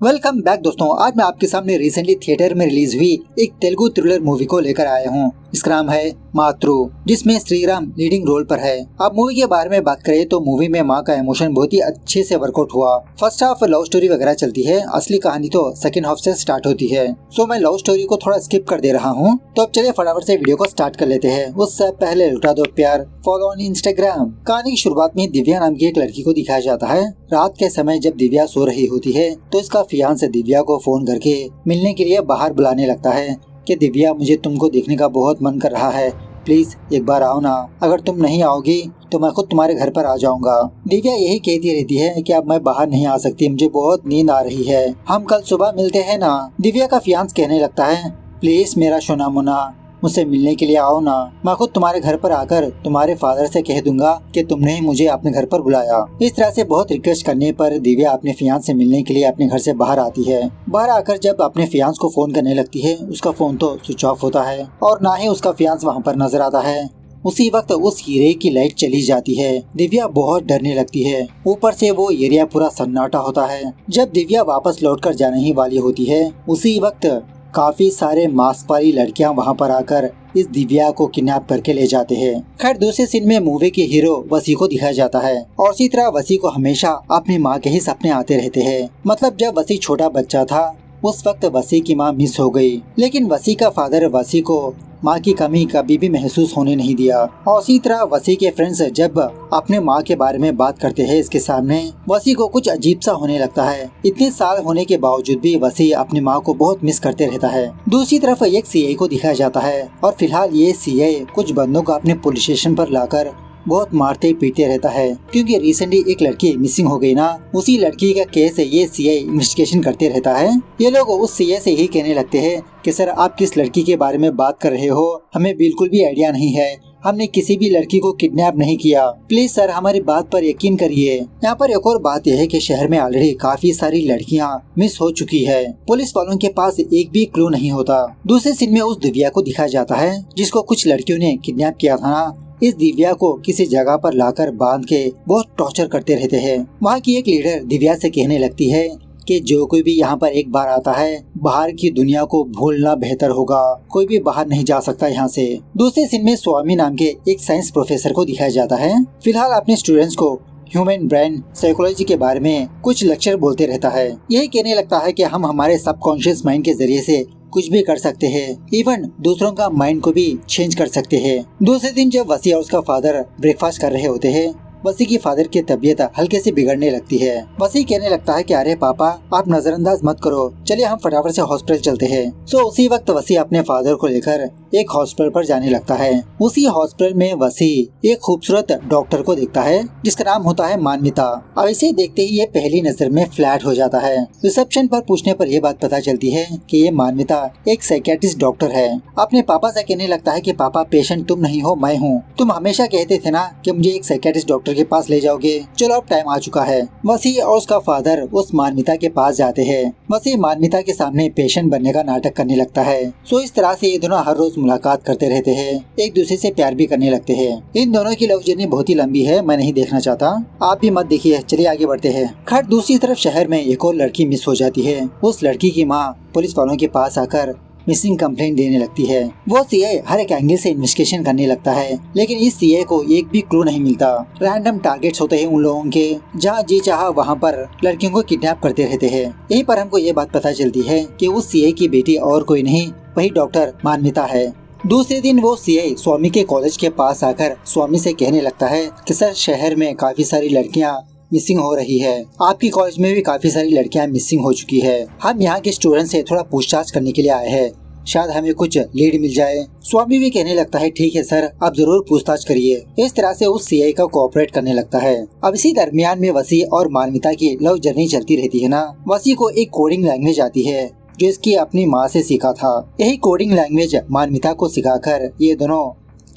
Welcome back दोस्तों। आज मैं आपके सामने रिसेंटली थिएटर में रिलीज हुई एक तेलुगु थ्रिलर मूवी को लेकर आया हूँ। इसका नाम है मातृ, जिसमें श्रीराम लीडिंग रोल पर है। अब मूवी के बारे में बात करें तो मूवी में माँ का इमोशन बहुत ही अच्छे से वर्कआउट हुआ। फर्स्ट हाफ लव स्टोरी वगैरह चलती है, असली कहानी तो सेकंड हाफ से स्टार्ट होती है। सो मैं लव स्टोरी को थोड़ा स्किप कर दे रहा हूँ। तो अब चलिए फटाफट से वीडियो को स्टार्ट कर लेते हैं। उससे पहले लुटा दो प्यार, फॉलो ऑन इंस्टाग्राम। कहानी की शुरुआत में दिव्या नाम की एक लड़की को दिखाया जाता है। रात के समय जब दिव्या सो रही होती है तो इसका फियांसे दिव्या को फोन करके मिलने के लिए बाहर बुलाने लगता है कि दिव्या, मुझे तुमको देखने का बहुत मन कर रहा है, प्लीज एक बार आओ ना। अगर तुम नहीं आओगी तो मैं खुद तुम्हारे घर पर आ जाऊंगा। दिव्या यही कहती रहती है कि अब मैं बाहर नहीं आ सकती, मुझे बहुत नींद आ रही है, हम कल सुबह मिलते हैं ना। दिव्या का फियांस कहने लगता है, प्लीज मेरा सोना मोना, मुझसे मिलने के लिए आओ ना। मैं खुद तुम्हारे घर पर आकर तुम्हारे फादर से कह दूंगा कि तुमने ही मुझे अपने घर पर बुलाया। इस तरह से बहुत रिक्वेस्ट करने पर दिव्या अपने फियांस से मिलने के लिए अपने घर से बाहर आती है। बाहर आकर जब अपने फियांस को फोन करने लगती है, उसका फोन तो स्विच ऑफ होता है और ना ही उसका फियांस वहाँ पर नजर आता है। उसी वक्त उस हीरे की लाइट चली जाती है। दिव्या बहुत डरने लगती है। ऊपर से वो एरिया पूरा सन्नाटा होता है। जब दिव्या वापस लौटकर जाने ही वाली होती है, उसी वक्त काफी सारे मास्क वाली लड़कियां वहां पर आकर इस दिव्या को किडनैप करके ले जाते हैं। खैर दूसरे सीन में मूवी के हीरो वसी को दिखाया जाता है और इसी तरह वसी को हमेशा अपनी माँ के ही सपने आते रहते हैं। मतलब जब वसी छोटा बच्चा था उस वक्त वसी की माँ मिस हो गई, लेकिन वसी का फादर वसी को माँ की कमी कभी भी महसूस होने नहीं दिया। और इसी तरह वसी के फ्रेंड्स जब अपने माँ के बारे में बात करते हैं इसके सामने, वसी को कुछ अजीब सा होने लगता है। इतने साल होने के बावजूद भी वसी अपनी माँ को बहुत मिस करते रहता है। दूसरी तरफ एक सीआई को दिखाया जाता है और फिलहाल ये सीआई कुछ बंदों को अपने पुलिस स्टेशन पर लाकर बहुत मारते पीटते रहता है, क्योंकि रिसेंटली एक लड़की मिसिंग हो गई ना। उसी लड़की का केस ये सीआई इन्वेस्टिगेशन करते रहता है। ये लोग उस सीआई से यही कहने लगते हैं कि सर आप किस लड़की के बारे में बात कर रहे हो, हमें बिल्कुल भी आइडिया नहीं है, हमने किसी भी लड़की को किडनैप नहीं किया, प्लीज सर हमारी बात पर यकीन करिए। यहाँ पर एक और बात यह है कि शहर में ऑलरेडी काफी सारी लड़कियाँ मिस हो चुकी है, पुलिस वालों के पास एक भी क्लू नहीं होता। दूसरे सीन में उस दिव्या को दिखाया जाता है जिसको कुछ लड़कियों ने किडनैप किया था ना। इस दिव्या को किसी जगह पर लाकर बांध के बहुत टॉर्चर करते रहते हैं। वहाँ की एक लीडर दिव्या से कहने लगती है कि जो कोई भी यहाँ पर एक बार आता है, बाहर की दुनिया को भूलना बेहतर होगा, कोई भी बाहर नहीं जा सकता यहाँ से। दूसरे सीन में स्वामी नाम के एक साइंस प्रोफेसर को दिखाया जाता है। फिलहाल अपने स्टूडेंट्स को ह्यूमन ब्रेन साइकोलॉजी के बारे में कुछ लेक्चर बोलते रहता है। यही कहने लगता है कि हम हमारे सबकॉन्शियस माइंड के जरिए से कुछ भी कर सकते हैं, इवन दूसरों का माइंड को भी चेंज कर सकते हैं। दूसरे दिन जब वसी और उसका फादर ब्रेकफास्ट कर रहे होते हैं, वसी की फादर की तबीयत हल्के से बिगड़ने लगती है। वसी कहने लगता है कि अरे पापा आप नजरअंदाज मत करो, चलिए हम फटाफट से हॉस्पिटल चलते हैं। सो उसी वक्त वसी अपने फादर को लेकर एक हॉस्पिटल पर जाने लगता है। उसी हॉस्पिटल में वसी एक खूबसूरत डॉक्टर को देखता है जिसका नाम होता है मान्विता। अब इसे देखते ही ये पहली नजर में फ्लैट हो जाता है। रिसेप्शन पर पूछने पर यह बात पता चलती है कि ये मान्विता एक साइकियाट्रिस्ट डॉक्टर है। अपने पापा से कहने लगता है कि पापा पेशेंट तुम नहीं हो मैं हूँ, तुम हमेशा कहते थे ना कि मुझे एक साइकियाट्रिस्ट डॉक्टर के पास ले जाओगे, चलो अब टाइम आ चुका है। वसी और उसका फादर उस मान्विता के पास जाते हैं। वसी मान्विता के सामने पेशेंट बनने का नाटक करने लगता है। सो इस तरह से ये दोनों हर रोज मुलाकात करते रहते हैं, एक दूसरे से प्यार भी करने लगते हैं। इन दोनों की लव जर्नी बहुत ही लंबी है, मैं नहीं देखना चाहता, आप भी मत देखिए, चलिए आगे बढ़ते हैं। खैर दूसरी तरफ शहर में एक और लड़की मिस हो जाती है। उस लड़की की माँ पुलिस वालों के पास आकर मिसिंग कंप्लेंट देने लगती है। वो सीआई हर एक एंगल से इन्वेस्टिगेशन करने लगता है, लेकिन इस सीआई को एक भी क्लू नहीं मिलता। रैंडम टारगेट्स होते हैं उन लोगों के, जहाँ जी चाहा वहाँ पर लड़कियों को किडनैप करते रहते हैं। यहीं पर हमको ये बात पता चलती है कि उस सीआई की बेटी और कोई नहीं, वही डॉक्टर मान्विता है। दूसरे दिन वो सीआई स्वामी के कॉलेज के पास आकर स्वामी से कहने लगता है कि सर शहर में काफी सारी लड़कियाँ मिसिंग हो रही है, आपकी कॉलेज में भी काफी सारी लड़कियां मिसिंग हो चुकी है, हम यहाँ के स्टूडेंट से थोड़ा पूछताछ करने के लिए आए हैं, शायद हमें कुछ लीड मिल जाए। स्वामी भी कहने लगता है ठीक है सर आप जरूर पूछताछ करिए। इस तरह से उस सीआई का कोऑपरेट करने लगता है। अब इसी दरमियान में वसी और मान्विता की लव जर्नी चलती रहती है ना। वसी को एक कोडिंग लैंग्वेज आती है जो इसकी अपनी माँ से सीखा था। यही कोडिंग लैंग्वेज मान्विता को सिखाकर ये दोनों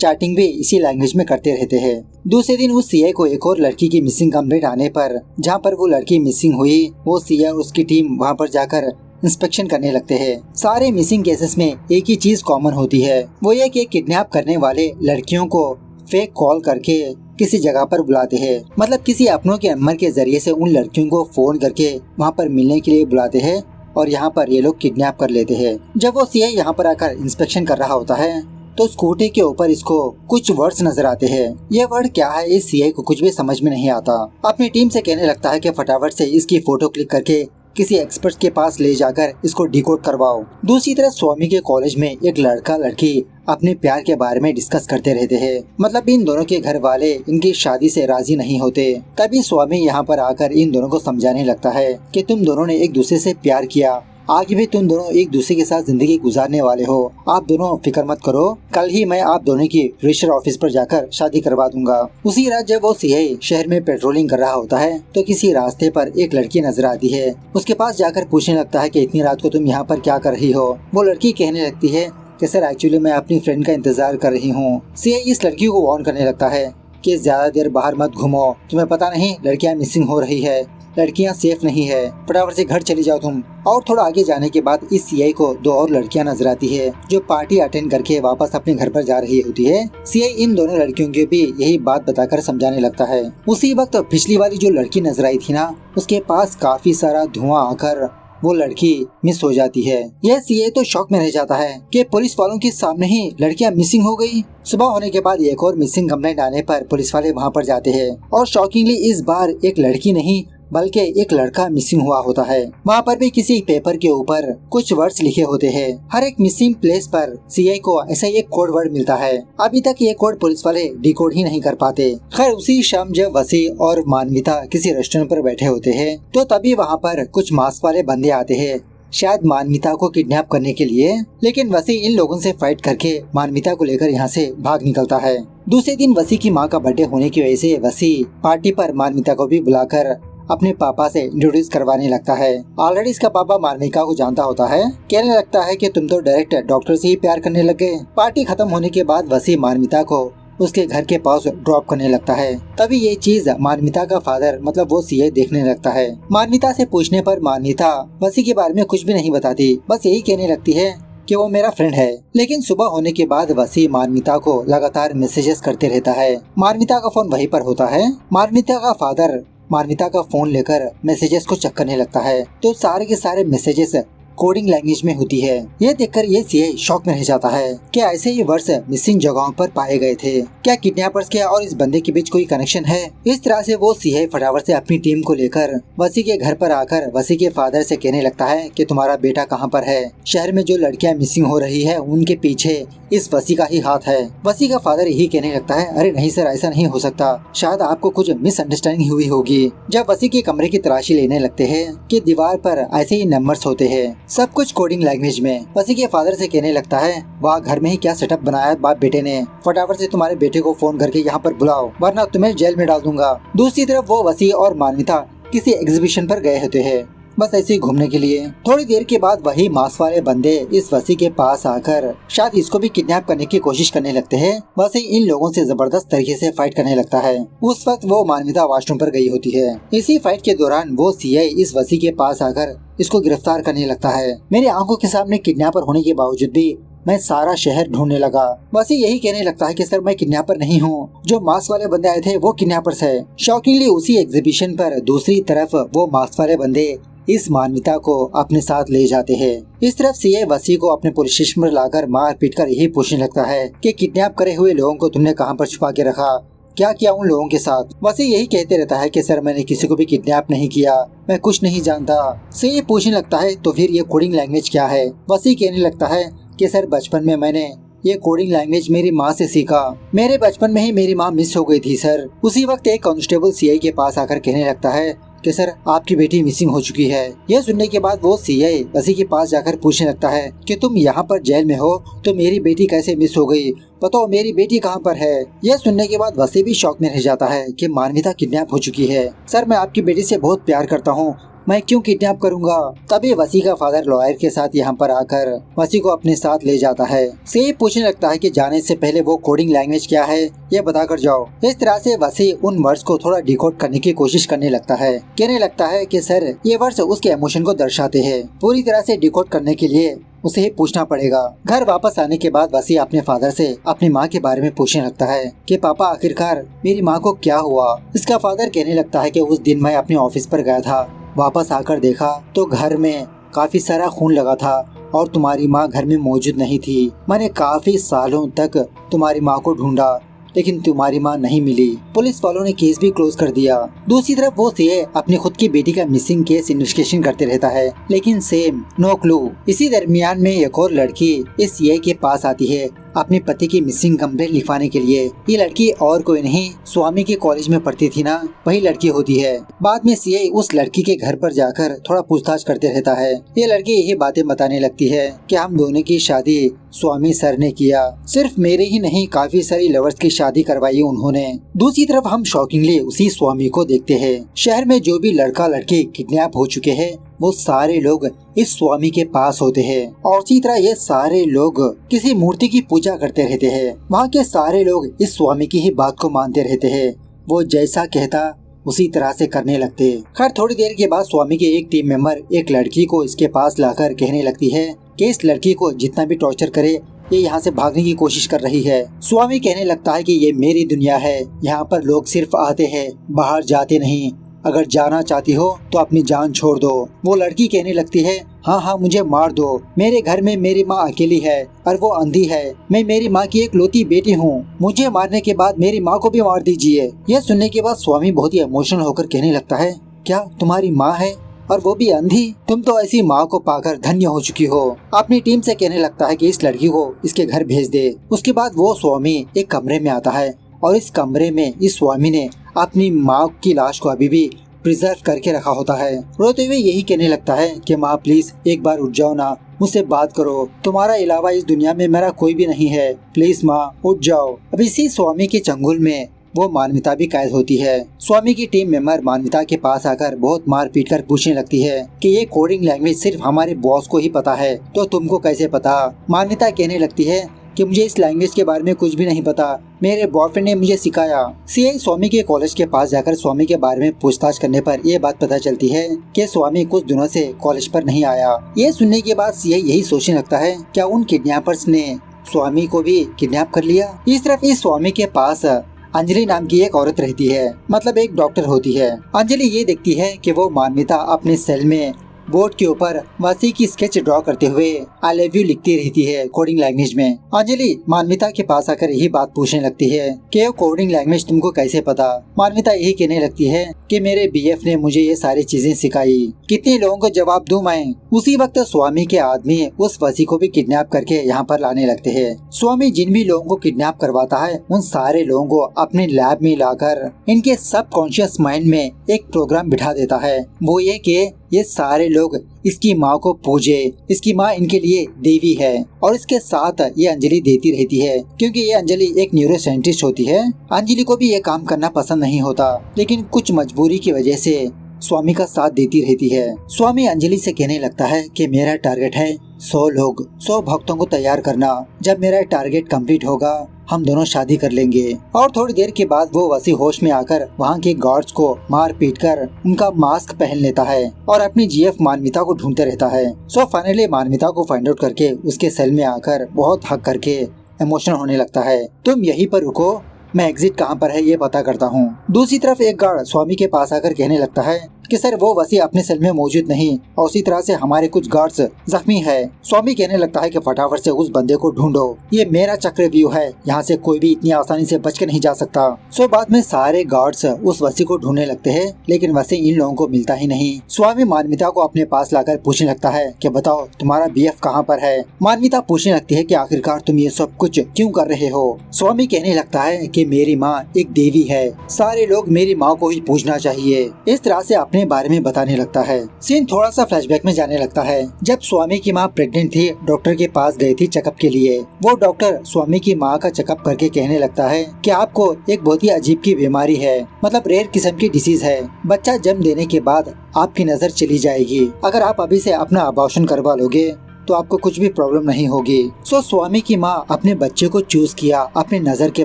चैटिंग भी इसी लैंग्वेज में करते रहते हैं। दूसरे दिन उस सीआई को एक और लड़की की मिसिंग कंप्लेंट आने पर, जहाँ पर वो लड़की मिसिंग हुई, वो सीआई और उसकी टीम वहाँ पर जाकर इंस्पेक्शन करने लगते हैं। सारे मिसिंग केसेस में एक ही चीज कॉमन होती है, वो ये कि किडनैप करने वाले लड़कियों को फेक कॉल करके किसी जगह पर बुलाते हैं। मतलब किसी अपनों के नंबर के जरिए से उन लड़कियों को फोन करके वहाँ पर मिलने के लिए बुलाते हैं और यहाँ पर ये लोग किडनैप कर लेते हैं। जब वो सीआई यहाँ पर आकर इंस्पेक्शन कर रहा होता है तो स्कूटी के ऊपर इसको कुछ वर्ड्स नजर आते हैं। ये वर्ड क्या है इस सीआई को कुछ भी समझ में नहीं आता। अपनी टीम से कहने लगता है कि फटाफट से इसकी फोटो क्लिक करके किसी एक्सपर्ट के पास ले जाकर इसको डिकोड करवाओ। दूसरी तरफ स्वामी के कॉलेज में एक लड़का लड़की अपने प्यार के बारे में डिस्कस करते रहते हैं। मतलब इन दोनों के घर वाले इनकी शादी से राजी नहीं होते। तभी स्वामी यहाँ पर आकर इन दोनों को समझाने लगता है कि तुम दोनों ने एक दूसरे से प्यार किया, आगे भी तुम दोनों एक दूसरे के साथ जिंदगी गुजारने वाले हो। आप दोनों फिक्र मत करो, कल ही मैं आप दोनों की रजिस्टर ऑफिस पर जाकर शादी करवा दूंगा। उसी रात जब वो सीआई शहर में पेट्रोलिंग कर रहा होता है तो किसी रास्ते पर एक लड़की नजर आती है। उसके पास जाकर पूछने लगता है कि इतनी रात को तुम यहाँ पर क्या कर रही हो। वो लड़की कहने लगती है कि सर एक्चुअली मैं अपनी फ्रेंड का इंतजार कर रही हूँ। सीआई इस लड़की को वार्न करने लगता है कि ज्यादा देर बाहर मत घूमो, तुम्हें पता नहीं लड़कियां मिसिंग हो रही है, लड़कियां सेफ नहीं है, फटाफट से घर चली जाओ तुम। और थोड़ा आगे जाने के बाद इस सीआई को दो और लड़कियां नजर आती है जो पार्टी अटेंड करके वापस अपने घर पर जा रही होती है। सीआई इन दोनों लड़कियों के भी यही बात बताकर समझाने लगता है। उसी वक्त पिछली वाली जो लड़की नजर आई थी ना, उसके पास काफी सारा धुआं आकर वो लड़की मिस हो जाती है। यह सीआई तो शॉक में रह जाता है कि पुलिस वालों के सामने ही लड़कियां मिसिंग हो गई। सुबह होने के बाद एक और मिसिंग कंप्लेंट आने पर पुलिस वाले वहां पर जाते हैं और शॉकिंगली इस बार एक लड़की नहीं बल्कि एक लड़का मिसिंग हुआ होता है। वहाँ पर भी किसी पेपर के ऊपर कुछ वर्ड्स लिखे होते हैं। हर एक मिसिंग प्लेस पर सीआई को ऐसा एक कोड वर्ड मिलता है। अभी तक ये कोड पुलिस वाले डिकोड ही नहीं कर पाते। खैर उसी शाम जब वसी और मानविता किसी रेस्टोरेंट पर बैठे होते हैं तो तभी वहाँ पर कुछ मास्क वाले बंदे आते हैं, शायद मानविता को किडनैप करने के लिए। लेकिन वसी इन लोगों से फाइट करके मानविता को लेकर यहाँ से भाग निकलता है। दूसरे दिन वसी की माँ का बर्थडे होने की वजह से वसी पार्टी पर मानविता को भी बुलाकर अपने पापा से इंट्रोड्यूस करवाने लगता है। ऑलरेडी इसका पापा मानविका को जानता होता है। कहने लगता है कि तुम तो डायरेक्ट डॉक्टर से ही प्यार करने लग गए। पार्टी खत्म होने के बाद वसी मानविता को उसके घर के पास ड्रॉप करने लगता है। तभी ये चीज मानविता का फादर मतलब वो सीआई देखने लगता है। मानविता से पूछने पर मानविता वसी के बारे में कुछ भी नहीं बताती, बस यही कहने लगती है कि वो मेरा फ्रेंड है। लेकिन सुबह होने के बाद वसी मानविता को लगातार मैसेजेस करते रहता है। मानविता का फोन वहीं पर होता है। मानविता का फादर मानविता का फोन लेकर मैसेजेस को चेक करने लगता है तो सारे के सारे मैसेजेस कोडिंग लैंग्वेज में होती है। यह देखकर ये सीआई शॉक में रह जाता है कि ऐसे ही वर्ड्स मिसिंग जगहों पर पाए गए थे। क्या किडनैपर्स के और इस बंदे के बीच कोई कनेक्शन है? इस तरह से वो सीआई फटाफट से अपनी टीम को लेकर वसी के घर पर आकर वसी के फादर से कहने लगता है कि तुम्हारा बेटा कहाँ पर है? शहर में जो लड़कियां मिसिंग हो रही है उनके पीछे इस वसी का ही हाथ है। वसी का फादर यही कहने लगता है, अरे नहीं सर, ऐसा नहीं हो सकता, शायद आपको कुछ मिसअंडरस्टैंडिंग हुई होगी। जब वसी के कमरे की तलाशी लेने लगते हैं कि दीवार पर ऐसे ही नंबर्स होते हैं, सब कुछ कोडिंग लैंग्वेज में। वसी के फादर से कहने लगता है, वहाँ घर में ही क्या सेटअप बनाया बाप बेटे ने, फटाफट से तुम्हारे बेटे को फोन करके यहाँ पर बुलाओ वरना तुम्हें जेल में डाल दूंगा। दूसरी तरफ वो वसी और मानविता किसी एग्जीबिशन पर गए होते हैं, बस ऐसे ही घूमने के लिए। थोड़ी देर के बाद वही मास्क वाले बंदे इस वसी के पास आकर शायद इसको भी किडनैप करने की कोशिश करने लगते हैं। वसी इन लोगों से जबरदस्त तरीके से फाइट करने लगता है। उस वक्त वो मानविता वॉशरूम पर गई होती है। इसी फाइट के दौरान वो सीआई इस वसी के पास आकर इसको गिरफ्तार करने लगता है। मेरी आंखों के सामने किडनैपर होने के बावजूद भी मैं सारा शहर ढूंढने लगा। वसी यही कहने लगता है कि सर मैं किडनैपर नहीं हूँ, जो मास्क वाले बंदे आए थे वो किडनैपर्स है। शॉकिंगली उसी एग्जीबिशन पर दूसरी तरफ वो मास्क वाले बंदे इस मानविता को अपने साथ ले जाते हैं। इस तरफ सीआई वसी को अपने पुलिस स्टेशन पर लाकर मार पीट कर यही पूछने लगता है कि किडनैप करे हुए लोगों को तुमने कहां पर छुपा के रखा, क्या किया उन लोगों के साथ? वसी यही कहते रहता है कि सर मैंने किसी को भी किडनैप नहीं किया, मैं कुछ नहीं जानता। सीआई पूछने लगता है तो फिर ये कोडिंग लैंग्वेज क्या है? वसी कहने लगता है कि सर बचपन में मैंने ये कोडिंग लैंग्वेज मेरी माँ से सीखा। मेरे बचपन में ही मेरी माँ मिस हो गई थी सर। उसी वक्त एक कांस्टेबल सीआई के पास आकर कहने लगता है कि सर आपकी बेटी मिसिंग हो चुकी है। यह सुनने के बाद वो सीआई वसी के पास जाकर पूछने लगता है कि तुम यहाँ पर जेल में हो तो मेरी बेटी कैसे मिस हो गई, बताओ मेरी बेटी कहाँ पर है? यह सुनने के बाद वसी भी शॉक में रह जाता है कि मानविता किडनैप हो चुकी है। सर मैं आपकी बेटी से बहुत प्यार करता हूँ, मैं क्यों किडनैप करूंगा। तभी वसी का फादर लॉयर के साथ यहाँ पर आकर वसी को अपने साथ ले जाता है। से पूछने लगता है कि जाने से पहले वो कोडिंग लैंग्वेज क्या है ये बताकर जाओ। इस तरह से वसी उन वर्ड्स को थोड़ा डिकोड करने की कोशिश करने लगता है। कहने लगता है कि सर ये वर्ड्स उसके इमोशन को दर्शाते हैं। पूरी तरह से डिकोड करने के लिए उसे ही पूछना पड़ेगा। घर वापस आने के बाद वसी अपने फादर से अपनी माँ के बारे में पूछने लगता है कि पापा आखिरकार मेरी माँ को क्या हुआ। इसका फादर कहने लगता है कि उस दिन मैं अपने ऑफिस पर गया था, वापस आकर देखा तो घर में काफी सारा खून लगा था और तुम्हारी माँ घर में मौजूद नहीं थी। मैंने काफी सालों तक तुम्हारी माँ को ढूंढा लेकिन तुम्हारी माँ नहीं मिली। पुलिस वालों ने केस भी क्लोज कर दिया। दूसरी तरफ वो सीए अपनी खुद की बेटी का मिसिंग केस इन्वेस्टिगेशन करते रहता है लेकिन सेम नो क्लू। इसी दरमियान में एक और लड़की इस सीए के पास आती है अपने पति की मिसिंग कंप्लेंट लिखवाने के लिए। ये लड़की और कोई नहीं, स्वामी के कॉलेज में पढ़ती थी ना, वही लड़की होती है। बाद में सीए उस लड़की के घर पर जाकर थोड़ा पूछताछ करते रहता है। ये लड़की यही बातें बताने लगती है कि हम दोनों की शादी स्वामी सर ने किया। सिर्फ मेरे ही नहीं, काफी सारी लवर्स की शादी करवाई उन्होंने। दूसरी तरफ हम शॉकिंगली उसी स्वामी को देखते हैं। शहर में जो भी लड़का लड़की किडनैप हो चुके हैं वो सारे लोग इस स्वामी के पास होते हैं और इसी तरह ये सारे लोग किसी मूर्ति की पूजा करते रहते हैं। वहाँ के सारे लोग इस स्वामी की ही बात को मानते रहते हैं। वो जैसा कहता उसी तरह से करने लगते। खैर थोड़ी देर के बाद स्वामी के एक टीम मेंबर एक लड़की को इसके पास लाकर कहने लगती है कि इस लड़की को जितना भी टॉर्चर करे ये यहाँ से भागने की कोशिश कर रही है। स्वामी कहने लगता है कि ये मेरी दुनिया है, यहाँ पर लोग सिर्फ आते हैं, बाहर जाते नहीं। अगर जाना चाहती हो तो अपनी जान छोड़ दो। वो लड़की कहने लगती है हाँ हाँ मुझे मार दो, मेरे घर में मेरी माँ अकेली है और वो अंधी है। मैं मेरी माँ की एक लौती बेटी हूँ, मुझे मारने के बाद मेरी माँ को भी मार दीजिए। यह सुनने के बाद स्वामी बहुत ही इमोशनल होकर कहने लगता है क्या तुम्हारी माँ है और वो भी अंधी? तुम तो ऐसी माँ को पाकर धन्य हो चुकी हो। अपनी टीम से कहने लगता है कि इस लड़की को इसके घर भेज दे। उसके बाद वो स्वामी एक कमरे में आता है और इस कमरे में इस स्वामी ने अपनी माँ की लाश को अभी भी प्रिजर्व करके रखा होता है। रोते हुए यही कहने लगता है कि माँ प्लीज एक बार उठ जाओ ना, मुझसे बात करो, तुम्हारा अलावा इस दुनिया में मेरा कोई भी नहीं है, प्लीज माँ उठ जाओ। अब इसी स्वामी के चंगुल में वो मान्विता भी कैद होती है। स्वामी की टीम मेंबर मान्विता के पास आकर बहुत मार पीट कर पूछने लगती है कि ये कोडिंग लैंग्वेज सिर्फ हमारे बॉस को ही पता है तो तुमको कैसे पता। मान्विता कहने लगती है कि मुझे इस लैंग्वेज के बारे में कुछ भी नहीं पता, मेरे बॉयफ्रेंड ने मुझे सिखाया। सीआई स्वामी के कॉलेज के पास जाकर स्वामी के बारे में पूछताछ करने पर यह बात पता चलती है कि स्वामी कुछ दिनों से कॉलेज पर नहीं आया। ये सुनने के बाद सीआई यही सोचने लगता है क्या उन किडनैपर्स ने स्वामी को भी किडनैप कर लिया। इस तरफ इस स्वामी के पास अंजलि नाम की एक औरत रहती है, मतलब एक डॉक्टर होती है। अंजलि ये देखती है कि वो मान्विता अपने सेल में बोर्ड के ऊपर वसी की स्केच ड्रॉ करते हुए आई लव यू लिखती रहती है कोडिंग लैंग्वेज में। अंजलि मान्विता के पास आकर यही बात पूछने लगती है कि वो कोडिंग लैंग्वेज तुमको कैसे पता। मान्विता यही कहने लगती है कि मेरे बीएफ ने मुझे ये सारी चीजें सिखाई, कितने लोगों को जवाब दूं मैं। उसी वक्त स्वामी के आदमी उस वसी को भी किडनैप करके यहाँ पर लाने लगते हैं। स्वामी जिन भी लोगों को किडनैप करवाता है उन सारे लोगों को अपने लैब में लाकर इनके सबकॉन्शियस माइंड में एक प्रोग्राम बिठा देता है। वो ये कि ये सारे लोग इसकी माँ को पूजे, इसकी माँ इनके लिए देवी है। और इसके साथ ये अंजलि देती रहती है क्योंकि ये अंजलि एक न्यूरो साइंटिस्ट होती है। अंजलि को भी ये काम करना पसंद नहीं होता लेकिन कुछ मजबूरी की वजह से स्वामी का साथ देती रहती है। स्वामी अंजलि से कहने लगता है कि मेरा टारगेट है 100 लोग, 100 भक्तों को तैयार करना। जब मेरा टारगेट कंप्लीट होगा हम दोनों शादी कर लेंगे। और थोड़ी देर के बाद वो वसी होश में आकर वहाँ के गार्ड्स को मार पीट कर उनका मास्क पहन लेता है और अपनी जीएफ मान्विता को ढूंढते रहता है। सो फाइनली मान्विता को फाइंड आउट करके उसके सेल में आकर बहुत हक करके इमोशनल होने लगता है। तुम यहीं पर रुको, मैं एग्जिट कहाँ पर है ये पता करता हूँ। दूसरी तरफ एक गार्ड स्वामी के पास आकर कहने लगता है कि सर वो वसी अपने सेल में मौजूद नहीं और उसी तरह से हमारे कुछ गार्ड्स जख्मी है। स्वामी कहने लगता है कि फटाफट से उस बंदे को ढूंढो, ये मेरा चक्रव्यूह है, यहाँ से कोई भी इतनी आसानी से बच के नहीं जा सकता। सो बाद में सारे गार्ड्स उस वसी को ढूंढने लगते हैं लेकिन वसी इन लोगों को मिलता ही नहीं। स्वामी मान्विता को अपने पास लाकर पूछने लगता है कि बताओ तुम्हारा बीएफ कहाँ पर है। मान्विता पूछने लगती है कि आखिरकार तुम ये सब कुछ क्यों कर रहे हो। स्वामी कहने लगता है कि मेरी माँ एक देवी है, सारे लोग मेरी माँ को ही पूजना चाहिए। इस तरह से अपने अपने बारे में बताने लगता है। सीन थोड़ा सा फ्लैशबैक में जाने लगता है। जब स्वामी की माँ प्रेग्नेंट थी, डॉक्टर के पास गई थी चेकअप के लिए। वो डॉक्टर स्वामी की माँ का चेकअप करके कहने लगता है कि आपको एक बहुत ही अजीब की बीमारी है, मतलब रेयर किस्म की डिसीज है। बच्चा जन्म देने के बाद आपकी नजर चली जाएगी। अगर आप अभी से अपना अबॉर्शन करवा लोगे तो आपको कुछ भी प्रॉब्लम नहीं होगी। सो स्वामी की माँ अपने बच्चे को चूज किया अपने नजर के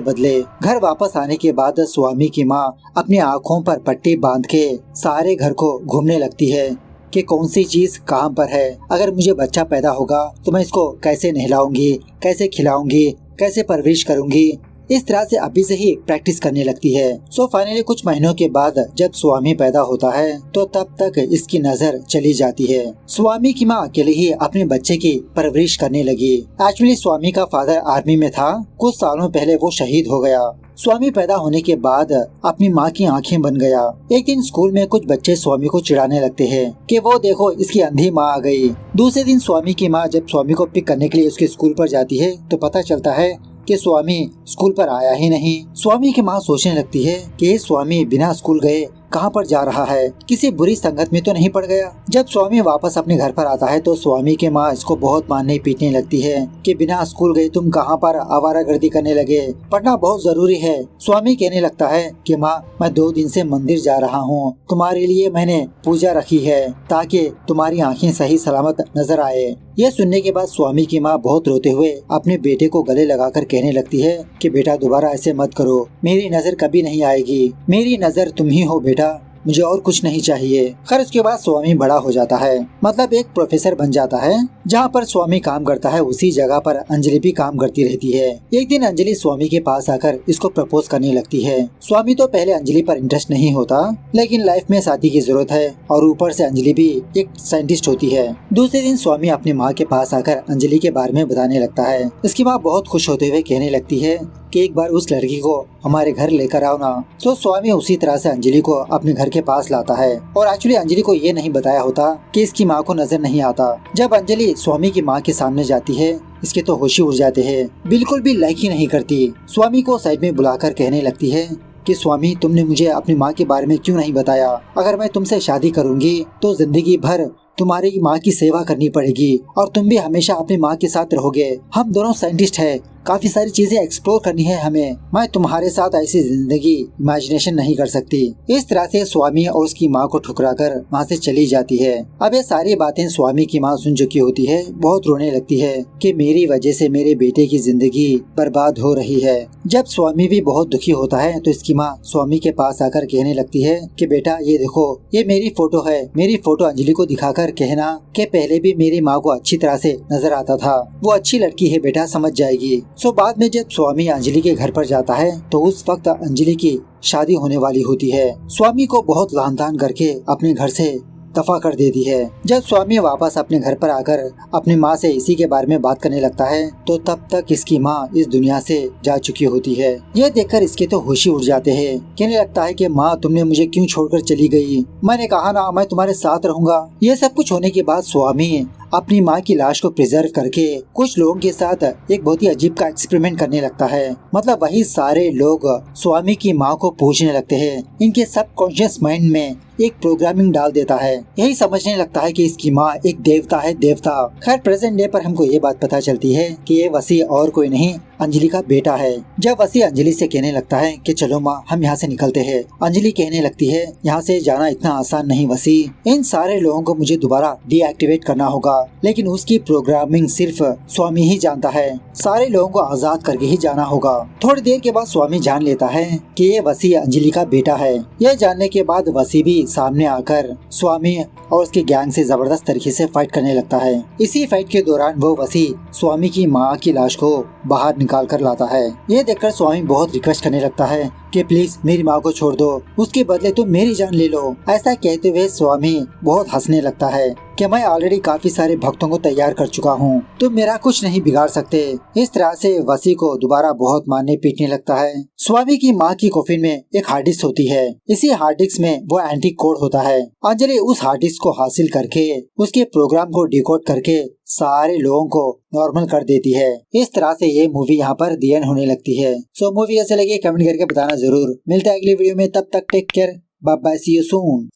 बदले। घर वापस आने के बाद स्वामी की माँ अपनी आँखों पर पट्टी बांध के सारे घर को घूमने लगती है कि कौन सी चीज कहाँ पर है। अगर मुझे बच्चा पैदा होगा तो मैं इसको कैसे नहलाऊंगी, कैसे खिलाऊंगी, कैसे परवरिश करूंगी। इस तरह से अभी से ही प्रैक्टिस करने लगती है। सो फाइनली कुछ महीनों के बाद जब स्वामी पैदा होता है तो तब तक इसकी नजर चली जाती है। स्वामी की माँ अकेले ही अपने बच्चे की परवरिश करने लगी। एक्चुअली स्वामी का फादर आर्मी में था, कुछ सालों पहले वो शहीद हो गया। स्वामी पैदा होने के बाद अपनी माँ की आंखें बन गया। एक दिन स्कूल में कुछ बच्चे स्वामी को चिढ़ाने लगते हैं कि वो देखो इसकी अंधी माँ आ गई। दूसरे दिन स्वामी की माँ जब स्वामी को पिक करने के लिए उसके स्कूल पर जाती है तो पता चलता है कि स्वामी स्कूल पर आया ही नहीं। स्वामी की माँ सोचने लगती है कि ये स्वामी बिना स्कूल गए कहाँ पर जा रहा है, किसी बुरी संगत में तो नहीं पड़ गया। जब स्वामी वापस अपने घर पर आता है तो स्वामी की माँ इसको बहुत मारने पीटने लगती है कि बिना स्कूल गए तुम कहाँ पर आवारागर्दी करने लगे, पढ़ना बहुत जरूरी है। स्वामी कहने लगता है कि माँ मैं 2 दिन से मंदिर जा रहा हूँ, तुम्हारे लिए मैंने पूजा रखी है ताकि तुम्हारी आँखें सही सलामत नजर आए। यह सुनने के बाद स्वामी की माँ बहुत रोते हुए अपने बेटे को गले लगाकर कहने लगती है कि बेटा दोबारा ऐसे मत करो, मेरी नजर कभी नहीं आएगी, मेरी नजर तुम ही हो बेटा, मुझे और कुछ नहीं चाहिए। खैर उसके बाद स्वामी बड़ा हो जाता है, मतलब एक प्रोफेसर बन जाता है। जहाँ पर स्वामी काम करता है उसी जगह पर अंजलि भी काम करती रहती है। एक दिन अंजलि स्वामी के पास आकर इसको प्रपोज करने लगती है। स्वामी तो पहले अंजलि पर इंटरेस्ट नहीं होता, लेकिन लाइफ में शादी की जरूरत है और ऊपर से अंजलि भी एक साइंटिस्ट होती है। दूसरे दिन स्वामी अपनी माँ के पास आकर अंजलि के बारे में बताने लगता है। इसकी माँ बहुत खुश होते हुए कहने लगती है कि एक बार उस लड़की को हमारे घर लेकर आओ ना। सो स्वामी उसी तरह से अंजलि को अपने घर के पास लाता है और एक्चुअली अंजलि को ये नहीं बताया होता कि इसकी माँ को नजर नहीं आता। जब अंजलि स्वामी की माँ के सामने जाती है इसके तो होश ही उड़ जाते हैं, बिल्कुल भी लाइक ही नहीं करती। स्वामी को साइड में बुलाकर कहने लगती है कि स्वामी तुमने मुझे अपनी माँ के बारे में क्यों नहीं बताया, अगर मैं तुमसे शादी करूंगी तो जिंदगी भर तुम्हारी माँ की सेवा करनी पड़ेगी और तुम भी हमेशा अपनी माँ के साथ रहोगे। हम दोनों साइंटिस्ट हैं, काफी सारी चीजें एक्सप्लोर करनी है हमें, मैं तुम्हारे साथ ऐसी जिंदगी इमेजिनेशन नहीं कर सकती। इस तरह से स्वामी और उसकी माँ को ठुकराकर वहाँ से चली जाती है। अब ये सारी बातें स्वामी की माँ सुन चुकी होती है, बहुत रोने लगती है कि मेरी वजह से मेरे बेटे की जिंदगी बर्बाद हो रही है। जब स्वामी भी बहुत दुखी होता है तो इसकी माँ स्वामी के पास आकर कहने लगती है कि बेटा ये देखो ये मेरी फोटो है, मेरी फोटो अंजलि को दिखाकर कहना कि पहले भी मेरी माँ को अच्छी तरह से नजर आता था, वो अच्छी लड़की है बेटा, समझ जाएगी। सो बाद में जब स्वामी अंजलि के घर पर जाता है तो उस वक्त अंजलि की शादी होने वाली होती है। स्वामी को बहुत लहान तान करके अपने घर से दफा कर देती है। जब स्वामी वापस अपने घर पर आकर अपनी माँ से इसी के बारे में बात करने लगता है तो तब तक इसकी माँ इस दुनिया से जा चुकी होती है। यह देखकर इसके तो होश ही उड़ जाते हैं। कहने लगता है कि माँ तुमने मुझे क्यों छोड़कर चली गई, मैंने कहा ना मैं तुम्हारे साथ रहूंगा। ये सब कुछ होने के बाद स्वामी अपनी माँ की लाश को प्रिजर्व करके कुछ लोगों के साथ एक बहुत ही अजीब का एक्सपेरिमेंट करने लगता है। मतलब वही सारे लोग स्वामी की माँ को पूछने लगते हैं, इनके सबकॉन्शियस माइंड में एक प्रोग्रामिंग डाल देता है। यही समझने लगता है कि इसकी माँ एक देवता है, देवता। खैर प्रेजेंट डे पर हमको ये बात पता चलती है कि ये वसी और कोई नहीं अंजलि का बेटा है। जब वसी अंजलि से कहने लगता है कि चलो माँ हम यहाँ से निकलते हैं, अंजलि कहने लगती है यहाँ से जाना इतना आसान नहीं वसी, इन सारे लोगों को मुझे दोबारा डीएक्टिवेट करना होगा, लेकिन उसकी प्रोग्रामिंग सिर्फ स्वामी ही जानता है, सारे लोगों को आजाद करके ही जाना होगा। थोड़ी देर के बाद स्वामी जान लेता है कि ये वसी अंजलि का बेटा है। यह जानने के बाद वसी भी सामने आकर स्वामी और उसके गैंग से जबरदस्त तरीके से फाइट करने लगता है। इसी फाइट के दौरान वो वसी स्वामी की माँ की लाश को बाहर निकाल कर लाता है। ये देखकर स्वामी बहुत रिक्वेस्ट करने लगता है कि प्लीज मेरी माँ को छोड़ दो, उसके बदले तुम मेरी जान ले लो। ऐसा कहते हुए स्वामी बहुत हंसने लगता है कि मैं ऑलरेडी काफी सारे भक्तों को तैयार कर चुका हूँ, तुम मेरा कुछ नहीं बिगाड़ सकते। इस तरह से वसी को दोबारा बहुत मारने पीटने लगता है। स्वामी की माँ की कॉफिन में एक हार्ड डिस्क होती है, इसी हार्ड डिस्क में वो एंटी कोड होता है। अंजलि उस हार्ड डिस्क को हासिल करके उसके प्रोग्राम को डिकोड करके सारे लोगों को नॉर्मल कर देती है। इस तरह से ये मूवी यहाँ पर दी एंड होने लगती है। सो मूवी कैसे लगी कमेंट करके बताना जरूर। मिलते हैं अगली वीडियो में, तब तक take care, bye bye, see you soon.